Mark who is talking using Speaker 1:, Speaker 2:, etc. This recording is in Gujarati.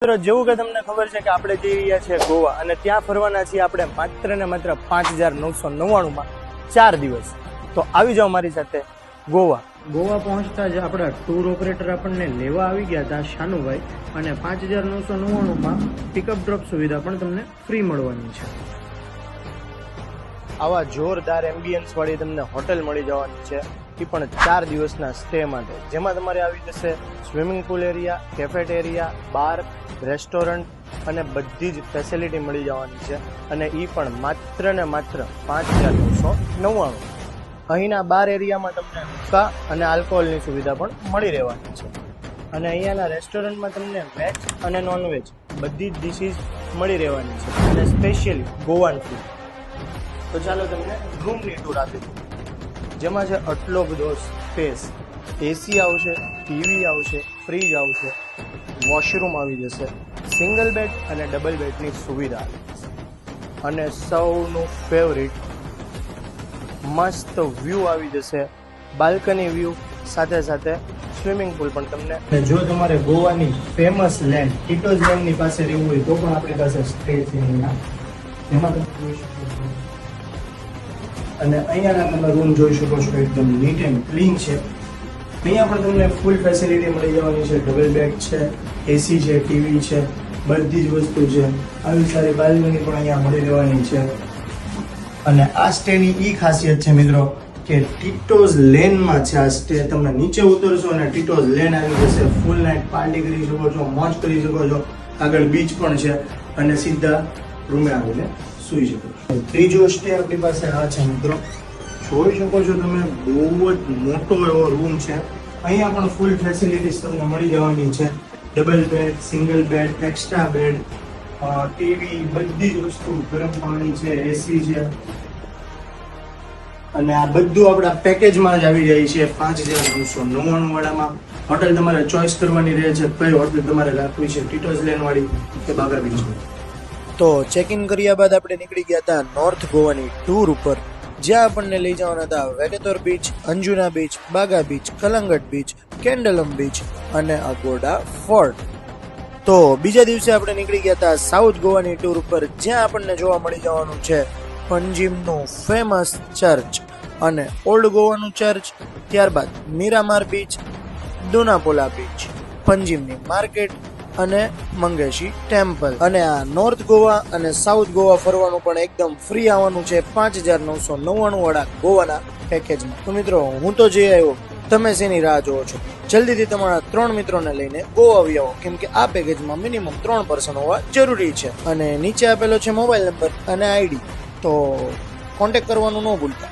Speaker 1: મિત્રો જેવું કે તમને ખબર છે કે આપણે જઈ રહ્યા છીએ ગોવા અને ત્યાં ફરવાના છીએ આપણે માત્ર ને માત્ર 5,999 4 દિવસ. તો આવી જાઓ મારી સાથે ગોવા. ગોવા પહોંચતા જ આપણા ટૂર ઓપરેટર આપણને લેવા આવી ગયા હતા શાનુભાઈ, અને 5,999 પિકઅપ ડ્રોપ સુવિધા પણ તમને ફ્રી મળવાની છે. આવા જોરદાર એમ્બિયન્સ વાળી તમને હોટેલ મળી જવાની છે, એ પણ 4 દિવસના સ્ટે માટે, જેમાં તમારે આવી જશે સ્વિમિંગ પુલ એરિયા, કેફેટેરિયા, બાર, રેસ્ટોરન્ટ અને બધી જ ફેસિલિટી મળી જવાની છે, અને એ પણ માત્ર ને માત્ર 5,999. અહીંના બાર એરિયામાં તમને હુક્કા અને આલ્કોહોલની સુવિધા પણ મળી રહેવાની છે, અને અહીંયાના રેસ્ટોરન્ટમાં તમને વેજ અને નોનવેજ બધી જ ડિશિસ મળી રહેવાની છે, અને સ્પેશિયલી ગોવાન ફૂડ. તો ચાલો તમને રૂમની ટૂર આપી દઉં, જેમાં છે આટલો બધો સ્પેસ, એસી આવશે, ટીવી આવશે, ફ્રીજ આવશે, વોશરૂમ આવી જશે, સિંગલ બેડ અને ડબલ બેડની સુવિધા આવી જશે, અને સૌનું ફેવરિટ મસ્ત વ્યૂ આવી જશે, બાલ્કની વ્યૂ સાથે સાથે સ્વિમિંગ પુલ પણ તમને. જો તમારે ગોવાની ફેમસ લેન્ડ ટીટોઝ લેન્ડની પાસે રહેવું હોય તો પણ આપણી પાસે સ્ટે છે એમાં તમે જોઈ શકો છો. અને અહીંયાના તમે રૂમ જોઈ શકો છો, એકદમ નીટ એન્ડ ક્લીન છે. અહીંયા પણ તમને ફૂલ ફેસિલિટી મળી જવાની છે, ડબલ બેડ છે, એસી છે, ટીવી છે, બધી જ વસ્તુ છે. આવી સારી બાલ્કની પણ અહીંયા મળી રહેવાની છે. અને આ સ્ટેની એ ખાસિયત છે મિત્રો કે ટીટોઝ લેનમાં છે આ સ્ટે. તમે નીચે ઉતરશો અને ટીટોઝ લેન આવી જશે, ફૂલ નાઇટ પાર્ટી કરી શકો છો, મોજ કરી શકો છો. આગળ બીચ પણ છે, અને સીધા રૂમે આવીને સુઈ શકો છો. ત્રીજો સ્ટે આપણી પાસે આ છે મિત્રો, જોઈ શકો છો તમે, બહુ જ મોટો એવો રૂમ છે. અહીંયા પણ ફૂલ ફેસિલિટીઝ તમને મળી જવાની છે, double bed, single bed, extra bed, TV, બધી જ વસ્તુ, ગરમ પાણી છે, એસી છે, અને આ બધું આપણા પેકેજમાં જ આવી જાય છે 5,999 વાળામાં. હોટલ તમારે ચોઈસ કરવાની રહે છે, કઈ હોટલ તમારે રાખવી છે, ટીટોઝ લેન વાળી કે બાગા બીચ. તો ચેક ઇન કર્યા બાદ આપણે નીકળી ગયા હતા નોર્થ ગોવાની ટૂર ઉપર, જ્યાં આપણને લઈ જવાના હતા વેકેતોર બીચ, અંજુના બીચ, બાગા બીચ, કલંગટ બીચ, કેન્ડલમ બીચ અને અગોડા ફોર્ટ. તો બીજા દિવસે આપણે નીકળી ગયા હતા સાઉથ ગોવાની ટૂર ઉપર, જ્યાં આપણને જોવા મળી જવાનું છે પંજીમનું ફેમસ ચર્ચ અને ઓલ્ડ ગોવાનું ચર્ચ, ત્યારબાદ મીરામાર બીચ, દુનાપોલા બીચ, પંજીમની માર્કેટ અને મંગેશી ટેમ્પલ. અને આ નોર્થ ગોવા અને સાઉથ ગોવા ફરવાનું પણ એકદમ ફ્રી આવવાનું છે 5,999 વાળા ગોવાના પેકેજમાં. તો મિત્રો હું તો જઈ આવ્યો, તમે શેની રાહ જોવો છો? જલ્દીથી તમારા 3 મિત્રોને લઈને ગોવા આવી આવો, કેમ કે આ પેકેજમાં મિનિમમ 3 પર્સન હોવા જરૂરી છે. અને નીચે આપેલો છે મોબાઈલ નંબર અને આઈડી, તો કોન્ટેક્ટ કરવાનું ન ભૂલતા.